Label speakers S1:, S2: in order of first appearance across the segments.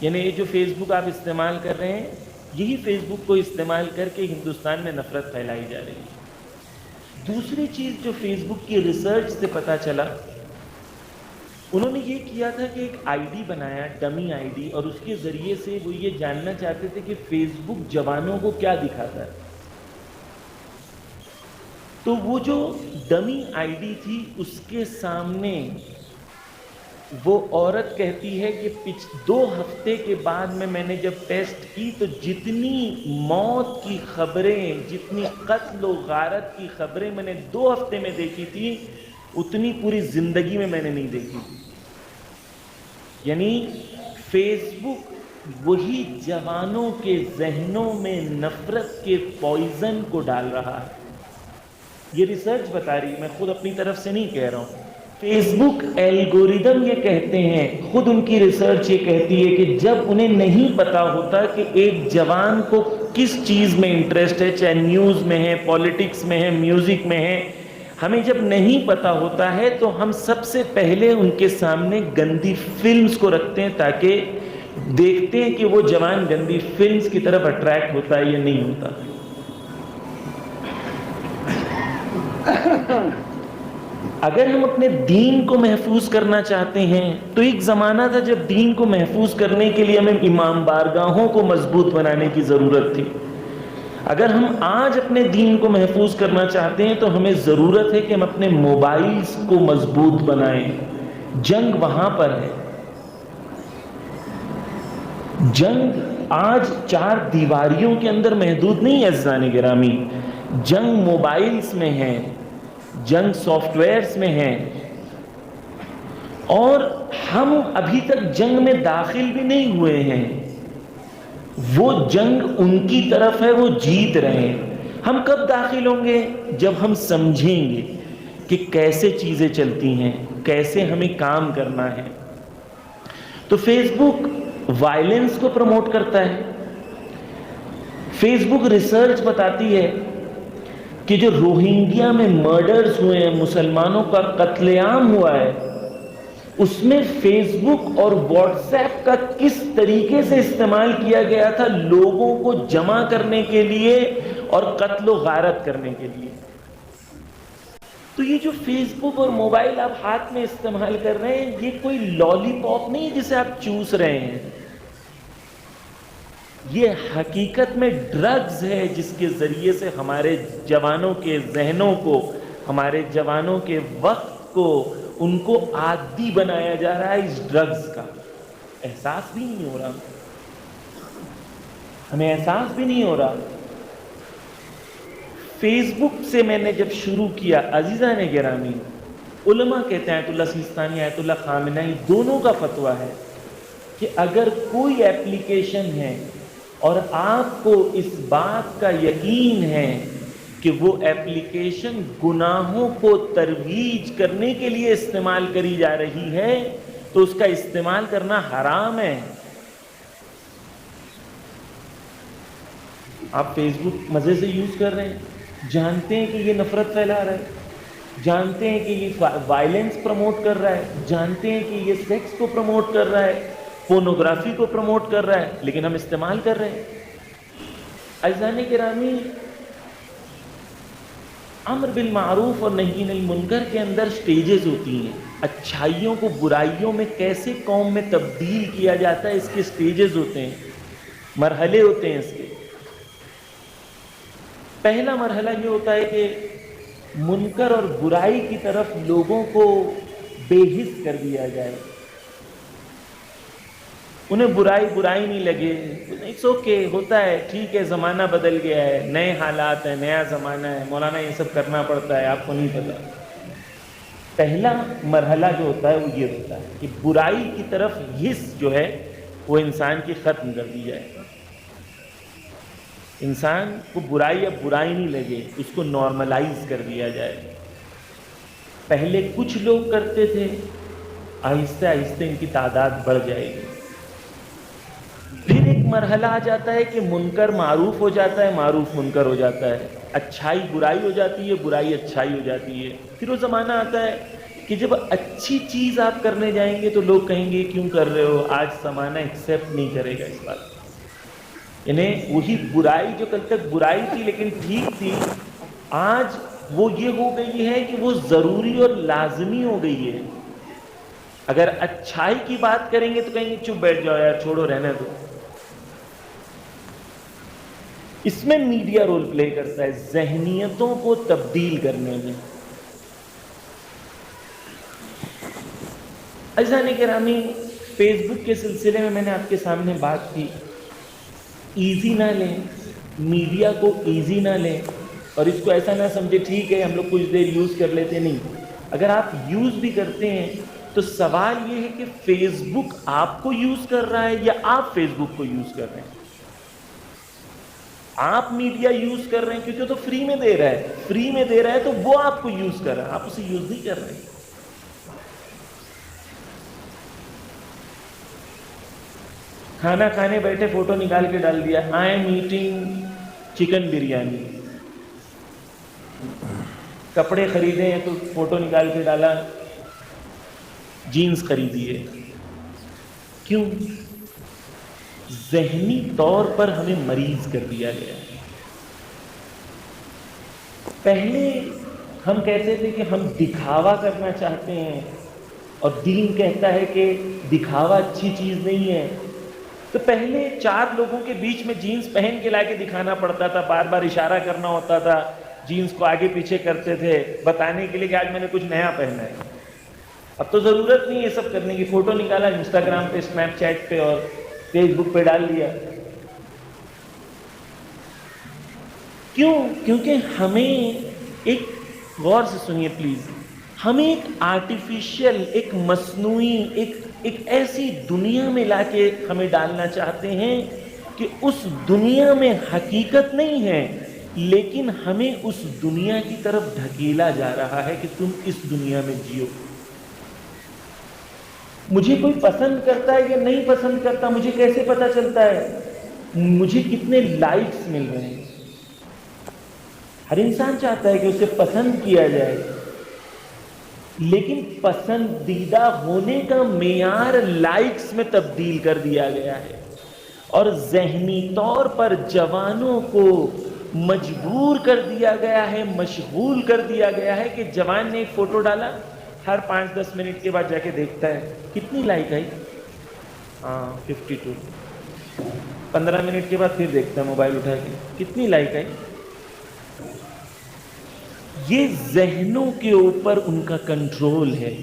S1: یعنی یہ جو فیس بک آپ استعمال کر رہے ہیں، یہی فیس بک کو استعمال کر کے ہندوستان میں نفرت پھیلائی جا رہی ہے۔ دوسری چیز جو فیس بک کی ریسرچ سے پتہ چلا، انہوں نے یہ کیا تھا کہ ایک آئی ڈی بنایا، ڈمی آئی ڈی، اور اس کے ذریعے سے وہ یہ جاننا چاہتے تھے کہ فیس بک جوانوں کو کیا دکھاتا ہے۔ تو وہ جو ڈمی آئی ڈی تھی، اس کے سامنے وہ عورت کہتی ہے کہ 2 ہفتے کے بعد میں نے جب ٹیسٹ کی تو جتنی موت کی خبریں، جتنی قتل و غارت کی خبریں میں نے 2 ہفتے میں دیکھی تھی، اتنی پوری زندگی میں نے نہیں دیکھی تھی۔ یعنی فیس بک وہی جوانوں کے ذہنوں میں نفرت کے پوائزن کو ڈال رہا ہے۔ یہ ریسرچ بتا رہی ہے، میں خود اپنی طرف سے نہیں کہہ رہا ہوں۔ فیس بک الگوریدم یہ کہتے ہیں، خود ان کی ریسرچ یہ کہتی ہے کہ جب انہیں نہیں پتا ہوتا کہ ایک جوان کو کس چیز میں انٹرسٹ ہے، چاہے نیوز میں ہے، پولیٹکس میں ہے، میوزک میں ہے، ہمیں جب نہیں پتا ہوتا ہے تو ہم سب سے پہلے ان کے سامنے گندی فلمز کو رکھتے ہیں تاکہ دیکھتے ہیں کہ وہ جوان گندی فلمز کی طرف اٹریکٹ ہوتا ہے یا نہیں ہوتا۔ اگر ہم اپنے دین کو محفوظ کرنا چاہتے ہیں تو ایک زمانہ تھا جب دین کو محفوظ کرنے کے لیے ہمیں امام بارگاہوں کو مضبوط بنانے کی ضرورت تھی۔ اگر ہم آج اپنے دین کو محفوظ کرنا چاہتے ہیں تو ہمیں ضرورت ہے کہ ہم اپنے موبائلز کو مضبوط بنائیں۔ جنگ وہاں پر ہے، جنگ آج 4 دیواریوں کے اندر محدود نہیں ہے عزیزان گرامی، جنگ موبائلز میں ہے، جنگ سافٹ ویئرز میں ہے، اور ہم ابھی تک جنگ میں داخل بھی نہیں ہوئے ہیں۔ وہ جنگ ان کی طرف ہے، وہ جیت رہے ہیں۔ ہم کب داخل ہوں گے؟ جب ہم سمجھیں گے کہ کیسے چیزیں چلتی ہیں، کیسے ہمیں کام کرنا ہے۔ تو فیس بک وائلنس کو پروموٹ کرتا ہے۔ فیس بک ریسرچ بتاتی ہے کہ جو روہنگیا میں مرڈرز ہوئے ہیں، مسلمانوں کا قتل عام ہوا ہے، اس میں فیس بک اور واٹس ایپ کا کس طریقے سے استعمال کیا گیا تھا لوگوں کو جمع کرنے کے لیے اور قتل و غارت کرنے کے لیے۔ تو یہ جو فیس بک اور موبائل آپ ہاتھ میں استعمال کر رہے ہیں، یہ کوئی لالی پاپ نہیں جسے آپ چوس رہے ہیں، یہ حقیقت میں ڈرگز ہے جس کے ذریعے سے ہمارے جوانوں کے ذہنوں کو، ہمارے جوانوں کے وقت کو، ان کو عادی بنایا جا رہا ہے اس ڈرگز کا۔ احساس بھی نہیں ہو رہا، ہمیں احساس بھی نہیں ہو رہا۔ فیس بک سے میں نے جب شروع کیا، عزیزان گرامی، علماء کہتے ہیں، آیت اللہ سیستانی، آیت اللہ خامنہئی، دونوں کا فتویٰ ہے کہ اگر کوئی ایپلیکیشن ہے اور آپ کو اس بات کا یقین ہے کہ وہ ایپلیکیشن گناہوں کو ترویج کرنے کے لیے استعمال کری جا رہی ہے تو اس کا استعمال کرنا حرام ہے۔ آپ فیس بک مزے سے یوز کر رہے ہیں، جانتے ہیں کہ یہ نفرت پھیلا رہا ہے، جانتے ہیں کہ یہ وائلنس پروموٹ کر رہا ہے، جانتے ہیں کہ یہ سیکس کو پروموٹ کر رہا ہے، پورنوگرافی کو پروموٹ کر رہا ہے، لیکن ہم استعمال کر رہے ہیں۔ عزیزان گرامی، امر بالمعروف اور نہی عن المنکر کے اندر سٹیجز ہوتی ہیں، اچھائیوں کو برائیوں میں کیسے قوم میں تبدیل کیا جاتا ہے، اس کے سٹیجز ہوتے ہیں، مرحلے ہوتے ہیں اس کے۔ پہلا مرحلہ یہ ہوتا ہے کہ منکر اور برائی کی طرف لوگوں کو بے حس کر دیا جائے، انہیں برائی نہیں لگے، اٹس اوکے، ہوتا ہے، ٹھیک ہے، زمانہ بدل گیا ہے، نئے حالات ہیں، نیا زمانہ ہے، مولانا یہ سب کرنا پڑتا ہے، آپ کو نہیں پتا۔ پہلا مرحلہ جو ہوتا ہے وہ یہ ہوتا ہے کہ برائی کی طرف حس جو ہے وہ انسان کی ختم کر دی جائے، انسان کو برائی اب برائی نہیں لگے، اس کو نارملائز کر دیا جائے۔ پہلے کچھ لوگ کرتے تھے، آہستہ آہستہ ان کی تعداد بڑھ جائے گی۔ پھر ایک مرحلہ آ جاتا ہے کہ منکر معروف ہو جاتا ہے، معروف منکر ہو جاتا ہے، اچھائی برائی ہو جاتی ہے، برائی اچھائی ہو جاتی ہے۔ پھر وہ زمانہ آتا ہے کہ جب اچھی چیز آپ کرنے جائیں گے تو لوگ کہیں گے کیوں کر رہے ہو، آج زمانہ ایکسیپٹ نہیں کرے گا اس بات. یعنی وہی برائی جو کل تک برائی تھی لیکن ٹھیک تھی، آج وہ یہ ہو گئی ہے کہ وہ ضروری اور لازمی ہو گئی ہے. اگر اچھائی کی بات کریں گے تو کہیں گے چپ بیٹھ جاؤ یار، چھوڑو رہنے دو. اس میں میڈیا رول پلے کرتا ہے ذہنیتوں کو تبدیل کرنے میں. عزیزان گرامی، فیس بک کے سلسلے میں نے آپ کے سامنے بات کی. ایزی نہ لیں، میڈیا کو ایزی نہ لیں، اور اس کو ایسا نہ سمجھے ٹھیک ہے ہم لوگ کچھ دیر یوز کر لیتے. نہیں، اگر آپ یوز بھی کرتے ہیں تو سوال یہ ہے کہ فیس بک آپ کو یوز کر رہا ہے یا آپ فیس بک کو یوز کر رہے ہیں. آپ میڈیا یوز کر رہے ہیں کیونکہ وہ تو فری میں دے رہا ہے، فری میں دے رہا ہے تو وہ آپ کو یوز کر رہا ہے، آپ اسے یوز نہیں کر رہے ہیں. کھانا کھانے بیٹھے فوٹو نکال کے ڈال دیا، I am eating chicken biryani. کپڑے خریدے ہیں تو فوٹو نکال کے ڈالا جینز خریدی ہے. کیوں؟ ذہنی طور پر ہمیں مریض کر دیا گیا ہے. پہلے ہم کہتے تھے کہ ہم دکھاوا کرنا چاہتے ہیں اور دین کہتا ہے کہ دکھاوا اچھی چیز نہیں ہے. تو پہلے 4 لوگوں کے بیچ میں جینز پہن کے لا کے دکھانا پڑتا تھا، بار بار اشارہ کرنا ہوتا تھا، جینز کو آگے پیچھے کرتے تھے بتانے کے لیے کہ آج میں نے کچھ نیا پہنا ہے. اب تو ضرورت نہیں یہ سب کرنے کی، فوٹو نکالا انسٹاگرام پہ، اسنیپ چیٹ پہ اور فیس بک پہ ڈال دیا. کیوں؟ کیونکہ ہمیں ایک، غور سے سنیے پلیز، ہمیں ایک آرٹیفیشل، ایک مصنوعی، ایک ایسی دنیا میں لا کے ہمیں ڈالنا چاہتے ہیں کہ اس دنیا میں حقیقت نہیں ہے، لیکن ہمیں اس دنیا کی طرف ڈھکیلا جا رہا ہے کہ تم اس دنیا میں جیو. مجھے کوئی پسند کرتا ہے یا نہیں پسند کرتا مجھے کیسے پتا چلتا ہے؟ مجھے کتنے لائکس مل رہے ہیں. ہر انسان چاہتا ہے کہ اسے پسند کیا جائے، لیکن پسندیدہ ہونے کا معیار لائکس میں تبدیل کر دیا گیا ہے، اور ذہنی طور پر جوانوں کو مجبور کر دیا گیا ہے، مشغول کر دیا گیا ہے کہ جوان نے ایک فوٹو ڈالا، ہر 5-10 منٹ کے بعد جا کے دیکھتا ہے کتنی لائک آئی، 52. 15 منٹ کے بعد پھر دیکھتا ہے موبائل اٹھا کے کتنی لائک آئی. یہ ذہنوں کے اوپر ان کا کنٹرول ہے.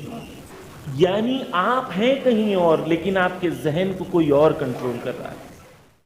S1: یعنی آپ ہیں کہیں اور لیکن آپ کے ذہن کو کوئی اور کنٹرول کر رہا ہے.